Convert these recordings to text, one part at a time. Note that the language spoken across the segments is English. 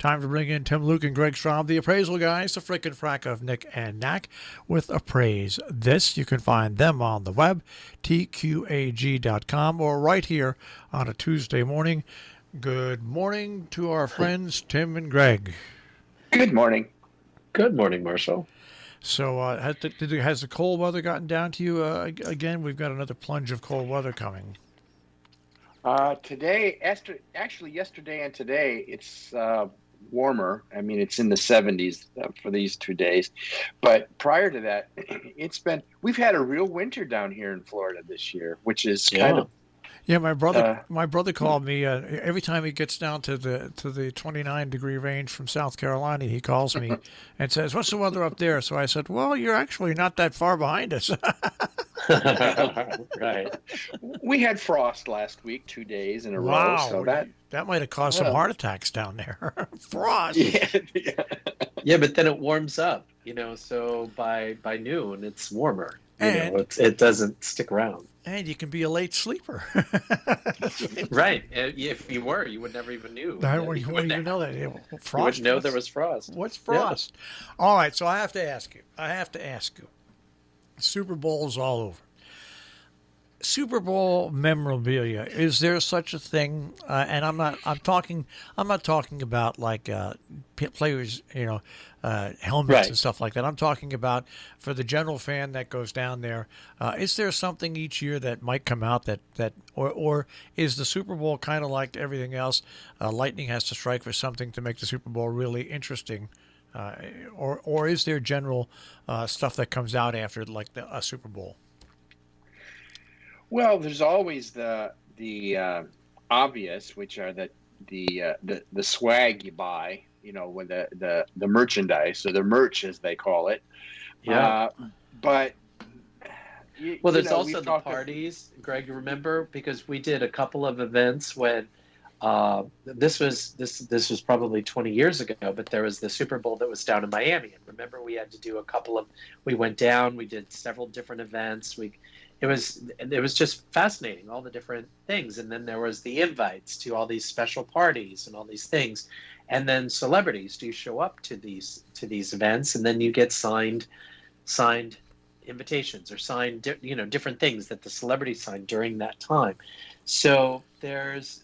Time to bring in Tim, Luke, and Greg Schraub, the appraisal guys, the frickin' frack of Nick and Knack with Appraise. This, you can find them on the web, tqag.com, or right here on a Tuesday morning. Good morning to our friends Tim and Greg. Good morning. Good morning, Marshall. So has the cold weather gotten down to you again? We've got another plunge of cold weather coming. Today, actually yesterday and today, it's warmer. I mean, it's in the 70s for these 2 days. But prior to that, we've had a real winter down here in Florida this year, which is kind of. Yeah, my brother called me every time he gets down to the 29-degree range from South Carolina. He calls me and says, "What's the weather up there?" So I said, "Well, you're actually not that far behind us." Right. We had frost last week, 2 days in a wow, row. So that might have caused some heart attacks down there. Frost. Yeah, but then it warms up, so by noon it's warmer. It doesn't stick around. And you can be a late sleeper. Right. If you were, you would never even knew. You wouldn't even know that. Frost. You wouldn't know there was frost. What's frost? Yeah. All right, so I have to ask you. Super Bowl's all over. Super Bowl memorabilia. Is there such a thing? And I'm not talking about like players, helmets right. and stuff like that. I'm talking about for the general fan that goes down there. Is there something each year that might come out or is the Super Bowl kind of like everything else? Lightning has to strike for something to make the Super Bowl really interesting. Or is there general stuff that comes out after like a Super Bowl? Well, there's always the obvious, which are the swag you buy, with the merchandise or the merch as they call it. Yeah. But there's also the parties, Greg. Remember, because we did a couple of events when this was probably 20 years ago, but there was the Super Bowl that was down in Miami, and remember we had to do we went down, we did several different events. It was just fascinating, all the different things. And then there was the invites to all these special parties and all these things. And then celebrities do show up to these events, and then you get signed invitations or signed, different things that the celebrities signed during that time. So there is,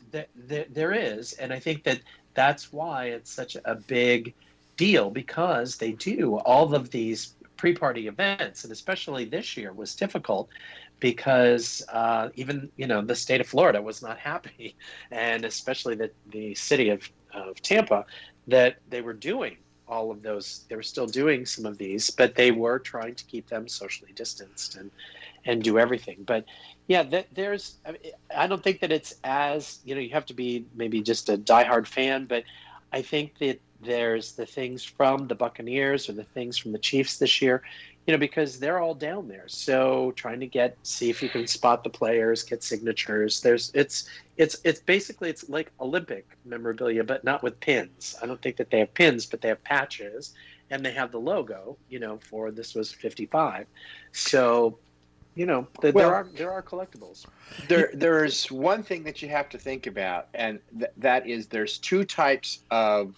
and I think that's why it's such a big deal, because they do all of these pre-party events, and especially this year was difficult because even the state of Florida was not happy, and especially the city of Tampa, that they were doing all of those. They were still doing some of these, but they were trying to keep them socially distanced and do everything. But yeah, I don't think that it's as, you have to be maybe just a diehard fan, but I think that there's the things from the Buccaneers or the things from the Chiefs this year, because they're all down there. So trying to see if you can spot the players, get signatures. It's basically, it's like Olympic memorabilia, but not with pins. I don't think that they have pins, but they have patches, and they have the logo, for this was 55. So, there are collectibles. There's one thing that you have to think about, and that is there's two types of,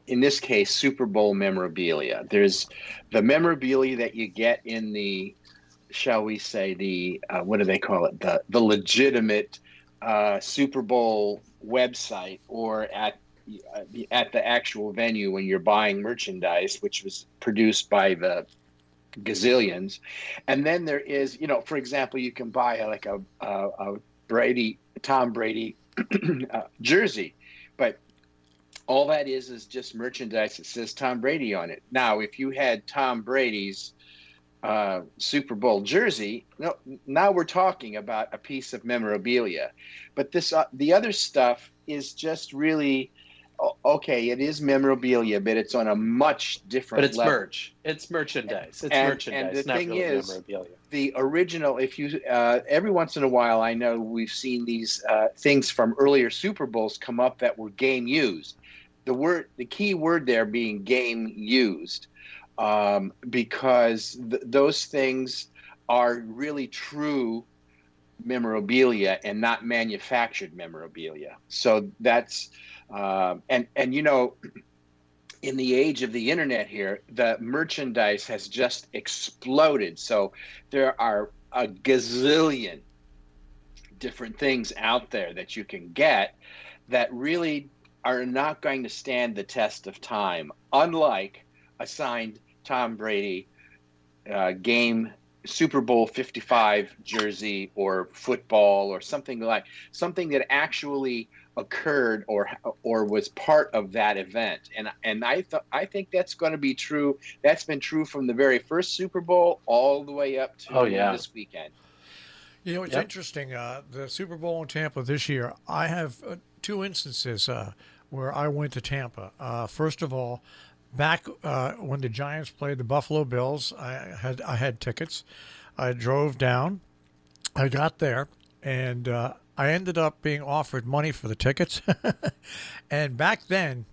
in this case, Super Bowl memorabilia. There's the memorabilia that you get in the, shall we say, the what do they call it? The legitimate Super Bowl website, or at the actual venue when you're buying merchandise, which was produced by the gazillions. And then there is, for example, you can buy like a Tom Brady jersey, but all that is just merchandise that says Tom Brady on it. Now, if you had Tom Brady's Super Bowl jersey, now we're talking about a piece of memorabilia. But the other stuff is just really, okay, it is memorabilia, but it's on a much different level. But it's merch. It's merchandise. It's merchandise. And the not thing really is, memorabilia. The original, if you every once in a while, I know we've seen these things from earlier Super Bowls come up that were game used. The key word there being game used, because those things are really true memorabilia and not manufactured memorabilia. So that's and in the age of the internet here, the merchandise has just exploded. So there are a gazillion different things out there that you can get that really are not going to stand the test of time, unlike a signed Tom Brady game Super Bowl 55 jersey or football or something that actually occurred or was part of that event. And I think that's going to be true. That's been true from the very first Super Bowl all the way up to this weekend. It's interesting. The Super Bowl in Tampa this year, I have two instances where I went to Tampa. First of all, back when the Giants played the Buffalo Bills, I had tickets. I drove down. I got there, and I ended up being offered money for the tickets. And back then,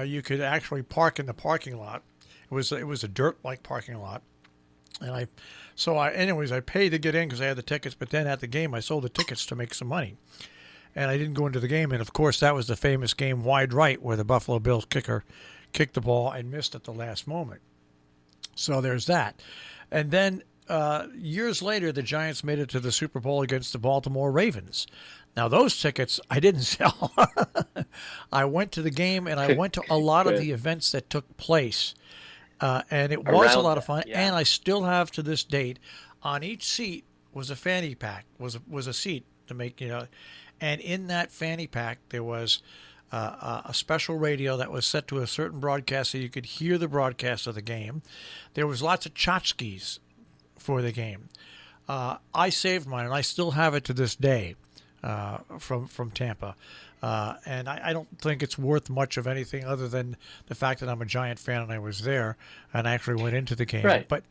you could actually park in the parking lot. It was a dirt-like parking lot. And I paid to get in because I had the tickets. But then at the game, I sold the tickets to make some money, and I didn't go into the game. And of course, that was the famous game wide right where the Buffalo Bills kicker kicked the ball and missed at the last moment. So there's that. And then years later, the Giants made it to the Super Bowl against the Baltimore Ravens. Now, those tickets I didn't sell. I went to the game, and I went to a lot of the events that took place. And it was a lot of fun. And I still have to this date, on each seat was a fanny pack, was a seat to make, and in that fanny pack there was a special radio that was set to a certain broadcast so you could hear the broadcast of the game. There was lots of tchotchkes for the game. I saved mine, and I still have it to this day from Tampa. And I don't think it's worth much of anything other than the fact that I'm a Giant fan and I was there and actually went into the game. Right. But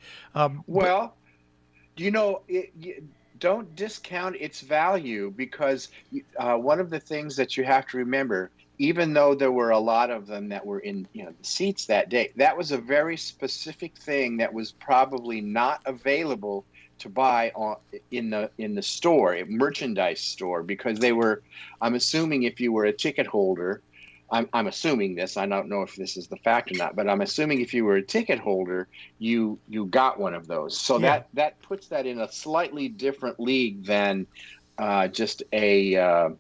don't discount its value, because one of the things that you have to remember, even though there were a lot of them that were in the seats that day, that was a very specific thing that was probably not available to buy in the store, a merchandise store, because they were, I'm assuming if you were a ticket holder, I'm assuming this, I don't know if this is the fact or not, but I'm assuming if you were a ticket holder, you got one of those. So that puts that in a slightly different league than just a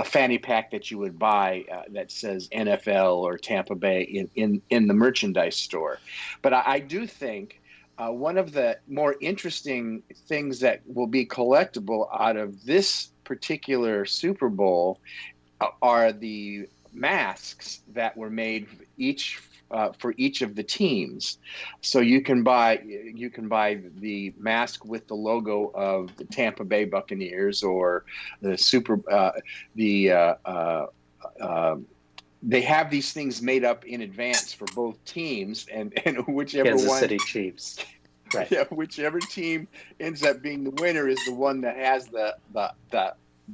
fanny pack that you would buy that says NFL or Tampa Bay in the merchandise store. But I do think one of the more interesting things that will be collectible out of this particular Super Bowl are the masks that were made for each of the teams. So you can buy the mask with the logo of the Tampa Bay Buccaneers or the they have these things made up in advance for both teams, and whichever Kansas one, City Chiefs. Right. Yeah, whichever team ends up being the winner is the one that has the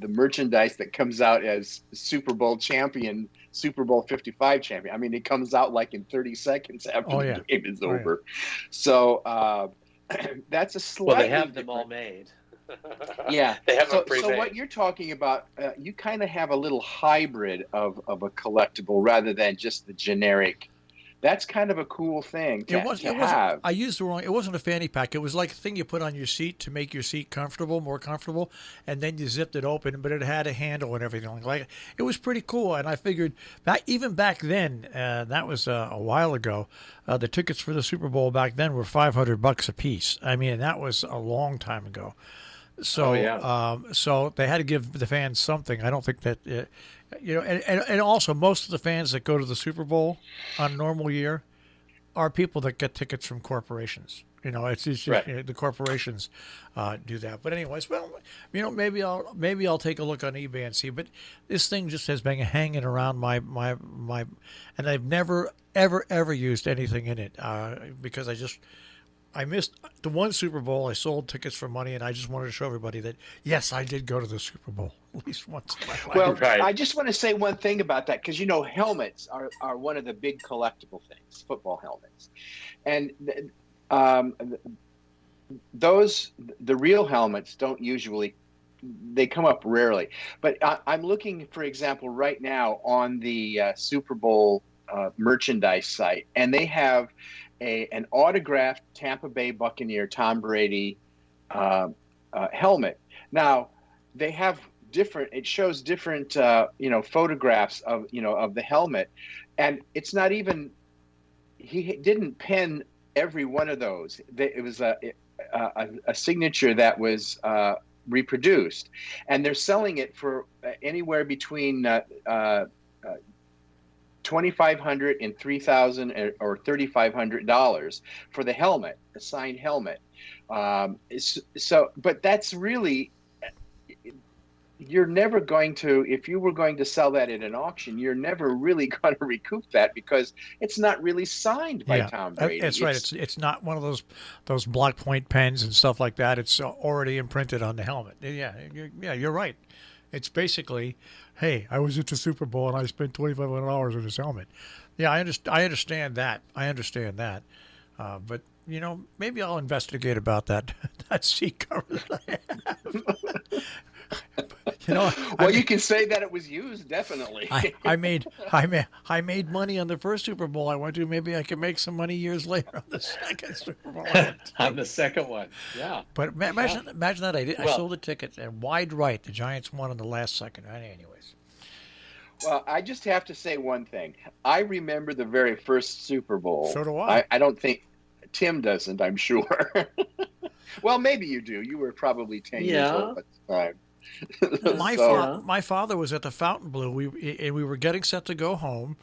merchandise that comes out as Super Bowl champion, Super Bowl 55 champion. I mean, it comes out like in 30 seconds after the game is over. Yeah. So that's a slightly Well, they have them different... all made. Yeah. They have them pre-made. So what you're talking about, you kind of have a little hybrid of a collectible rather than just the generic. That's kind of a cool thing to have. I used the wrong. It wasn't a fanny pack. It was like a thing you put on your seat to make your seat more comfortable, and then you zipped it open. But it had a handle and everything. Like it was pretty cool. And I figured even back then, that was a while ago. The tickets for the Super Bowl back then were $500 a piece. I mean, that was a long time ago. So, so they had to give the fans something. I don't think that, and also most of the fans that go to the Super Bowl on a normal year are people that get tickets from corporations. It's just, right. The corporations do that. But anyways, well, maybe I'll take a look on eBay and see. But this thing just has been hanging around my, and I've never ever used anything in it because I missed the one Super Bowl. I sold tickets for money, and I just wanted to show everybody that, yes, I did go to the Super Bowl at least once in my life. Well, right. I just want to say one thing about that, because, helmets are one of the big collectible things, football helmets. And the real helmets don't usually they come up rarely. But I'm looking, for example, right now on the Super Bowl merchandise site, and they have an autographed Tampa Bay Buccaneer Tom Brady helmet. Now they have different. It shows different, photographs of the helmet, and it's not even. He didn't pen every one of those. It was a signature that was reproduced, and they're selling it for anywhere between $2,500 and $3,000 or $3,500 for the helmet, the signed helmet. But that's really, you're never going to, if you were going to sell that at an auction, you're never really going to recoup that because it's not really signed by Tom Brady. That's right. It's not one of those block point pens and stuff like that. It's already imprinted on the helmet. Yeah, you're right. It's basically, hey, I was at the Super Bowl and I spent $2,500 on this helmet. Yeah, I understand that. But maybe I'll investigate about that seat cover that I have. Well, you can say that it was used, definitely. I made money on the first Super Bowl I went to. Maybe I can make some money years later on the second Super Bowl. On the second one, yeah. But imagine that I sold a ticket and wide right. The Giants won in the last second. Anyways. Well, I just have to say one thing. I remember the very first Super Bowl. So do I. I don't think Tim doesn't, I'm sure. Well, maybe you do. You were probably 10 years old at the time. My father was at the Fontainebleau. We were getting set to go home.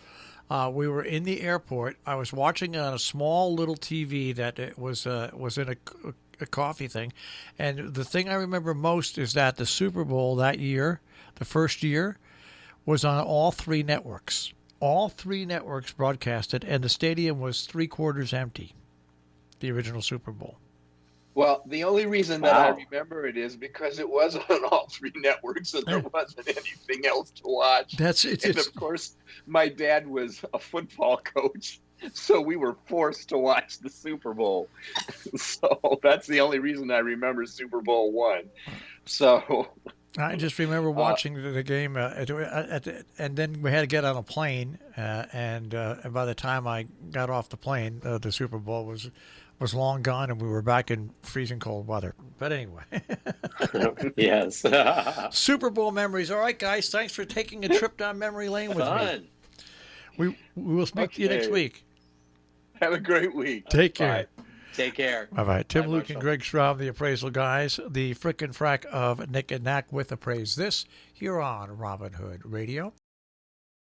We were in the airport. I was watching on a small little TV that it was in a coffee thing, and the thing I remember most is that the Super Bowl that year, the first year, was on all three networks. All three networks broadcast it, and the stadium was 3/4 empty. The original Super Bowl. Well, the only reason that I remember it is because it was on all three networks and there wasn't anything else to watch. And of course, my dad was a football coach, so we were forced to watch the Super Bowl. So that's the only reason I remember Super Bowl I. So I just remember watching the game, and then we had to get on a plane, and by the time I got off the plane, the Super Bowl was long gone, and we were back in freezing cold weather. But anyway. Yes. Super Bowl memories. All right, guys. Thanks for taking a trip down memory lane with me. We will speak to you next week. Have a great week. Take care. Bye. Take care. Bye-bye. Tim, Luke, and Greg Schraub, the appraisal guys, the frickin' frack of Nick and Knack with Appraise. This here on Robin Hood Radio.